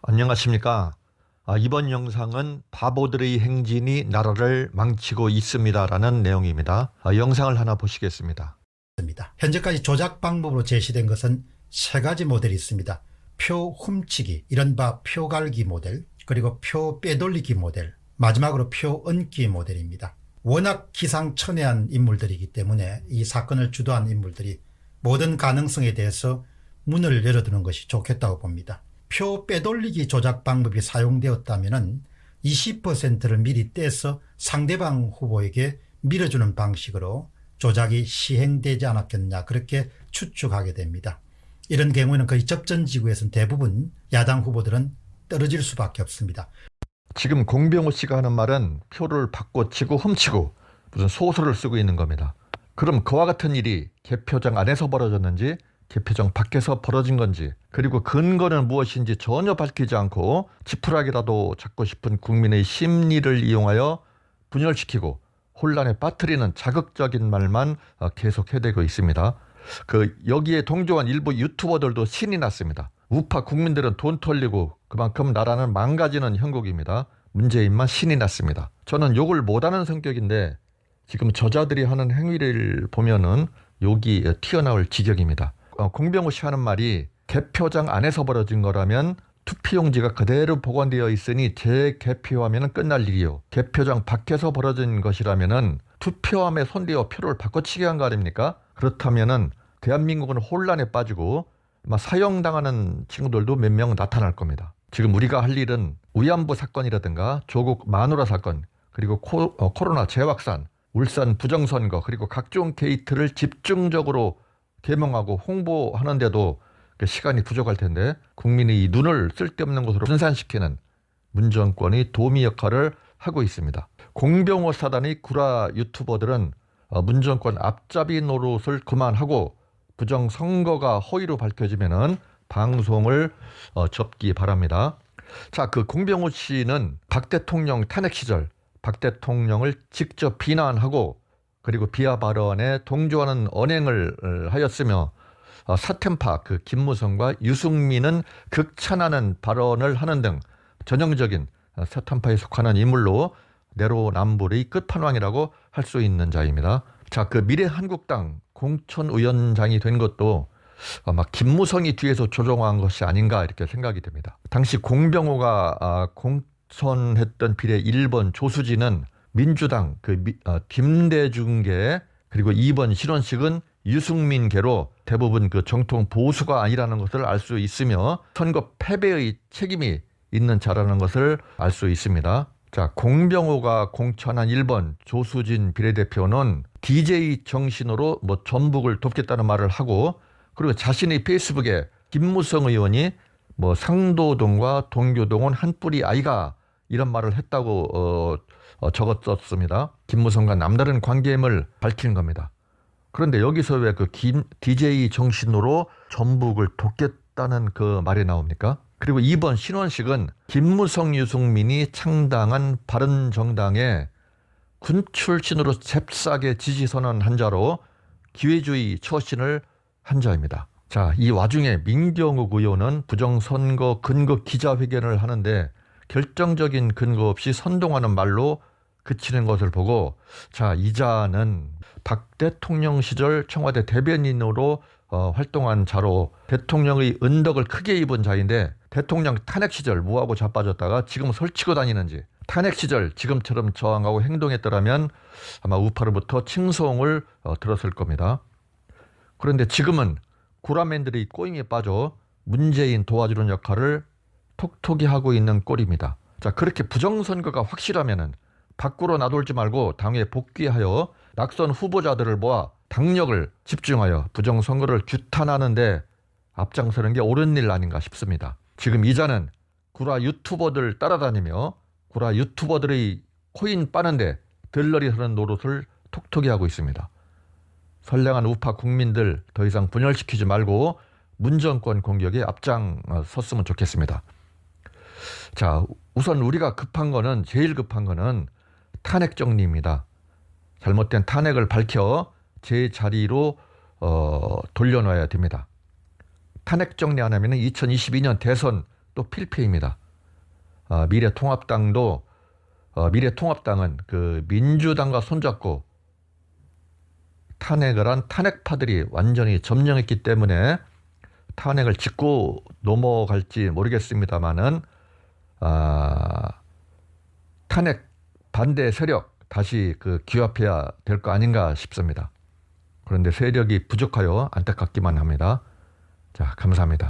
안녕하십니까. 이번 영상은 바보들의 행진이 나라를 망치고 있습니다라는 내용입니다. 영상을 하나 보시겠습니다. 현재까지 조작 방법으로 제시된 것은 세 가지 모델이 있습니다. 표 훔치기, 이른바 표 갈기 모델, 그리고 표 빼돌리기 모델, 마지막으로 표 얹기 모델입니다. 워낙 기상천외한 인물들이기 때문에 이 사건을 주도한 인물들이 모든 가능성에 대해서 문을 열어두는 것이 좋겠다고 봅니다. 표 빼돌리기 조작 방법이 사용되었다면 20%를 미리 떼서 상대방 후보에게 밀어주는 방식으로 조작이 시행되지 않았겠냐, 그렇게 추측하게 됩니다. 이런 경우에는 거의 접전지구에서는 대부분 야당 후보들은 떨어질 수밖에 없습니다. 지금 공병호 씨가 하는 말은 표를 바꿔치고 훔치고 무슨 소설을 쓰고 있는 겁니다. 그럼 그와 같은 일이 개표장 안에서 벌어졌는지 개표장 밖에서 벌어진 건지, 그리고 근거는 무엇인지 전혀 밝히지 않고 지푸라기라도 잡고 싶은 국민의 심리를 이용하여 분열시키고 혼란에 빠뜨리는 자극적인 말만 계속 해대고 있습니다. 여기에 동조한 일부 유튜버들도 신이 났습니다. 우파 국민들은 돈 털리고 그만큼 나라는 망가지는 형국입니다. 문재인만 신이 났습니다. 저는 욕을 못하는 성격인데 지금 저자들이 하는 행위를 보면은 욕이 튀어나올 지경입니다. 공병호 씨 하는 말이 개표장 안에서 벌어진 거라면 투표용지가 그대로 보관되어 있으니 재개표하면 끝날 일이요. 개표장 밖에서 벌어진 것이라면 투표함에 손대어 표를 바꿔치기 한 거 아닙니까? 그렇다면 대한민국은 혼란에 빠지고 사형당하는 친구들도 몇 명 나타날 겁니다. 지금 우리가 할 일은 위안부 사건이라든가 조국 마누라 사건, 그리고 코로나 재확산, 울산 부정선거, 그리고 각종 게이트를 집중적으로 개명하고 홍보하는데도 시간이 부족할 텐데 국민의 눈을 쓸데없는 곳으로 분산시키는 문정권이 도미 역할을 하고 있습니다. 공병호 사단의 구라 유튜버들은 문정권 앞잡이 노릇을 그만하고 부정선거가 허위로 밝혀지면은 방송을 접기 바랍니다. 자, 공병호 씨는 박 대통령 탄핵 시절 박 대통령을 직접 비난하고 그리고 비하 발언에 동조하는 언행을 하였으며 사템파 김무성과 유승민은 극찬하는 발언을 하는 등 전형적인 사템파에 속하는 인물로 내로남불의 끝판왕이라고 할 수 있는 자입니다. 자, 미래한국당 공천위원장이 된 것도 아마 김무성이 뒤에서 조종한 것이 아닌가 이렇게 생각이 됩니다. 당시 공병호가 공천했던 비례 1번 조수진은 민주당 김대중계, 그리고 2번 신원식은 유승민계로 대부분 정통 보수가 아니라는 것을 알 수 있으며 선거 패배의 책임이 있는 자라는 것을 알 수 있습니다. 자, 공병호가 공천한 1번 조수진 비례대표는 DJ 정신으로 전북을 돕겠다는 말을 하고, 그리고 자신의 페이스북에 김무성 의원이 상도동과 동교동은 한 뿌리 아이가 이런 말을 했다고 적었었습니다. 김무성과 남다른 관계임을 밝힌 겁니다. 그런데 여기서 왜 DJ 정신으로 전북을 돕겠다는 말이 나옵니까? 그리고 2번 신원식은 김무성 유승민이 창당한 바른정당의 군 출신으로 잽싸게 지지선언한 자로 기회주의 처신을 한 자입니다. 자, 이 와중에 민경욱 의원은 부정선거 근거 기자회견을 하는데 결정적인 근거 없이 선동하는 말로 그치는 것을 보고, 자, 이 자는 박 대통령 시절 청와대 대변인으로 활동한 자로 대통령의 은덕을 크게 입은 자인데, 대통령 탄핵 시절 뭐하고 자빠졌다가 지금 설치고 다니는지, 탄핵 시절 지금처럼 저항하고 행동했더라면 아마 우파로부터 칭송을 들었을 겁니다. 그런데 지금은 구라맨들이 꼬임에 빠져 문재인 도와주는 역할을 톡톡히 하고 있는 꼴입니다. 자, 그렇게 부정선거가 확실하면은 밖으로 나돌지 말고 당에 복귀하여 낙선 후보자들을 모아 당력을 집중하여 부정선거를 규탄하는데 앞장서는 게 옳은 일 아닌가 싶습니다. 지금 이자는 구라 유튜버들 따라다니며 구라 유튜버들의 코인 빠는데 들러리 하는 노릇을 톡톡히 하고 있습니다. 선량한 우파 국민들 더 이상 분열시키지 말고 문정권 공격에 앞장섰으면 좋겠습니다. 자, 우선 우리가 제일 급한 거는 탄핵 정리입니다. 잘못된 탄핵을 밝혀 제자리로 돌려놔야 됩니다. 탄핵 정리 안 하면 2022년 대선 또 필패입니다. 미래통합당은 그 민주당과 손잡고 탄핵을 한 탄핵파들이 완전히 점령했기 때문에 탄핵을 짚고 넘어갈지 모르겠습니다만은 탄핵 반대 세력 다시 그 규합해야 될 거 아닌가 싶습니다. 그런데 세력이 부족하여 안타깝기만 합니다. 자, 감사합니다.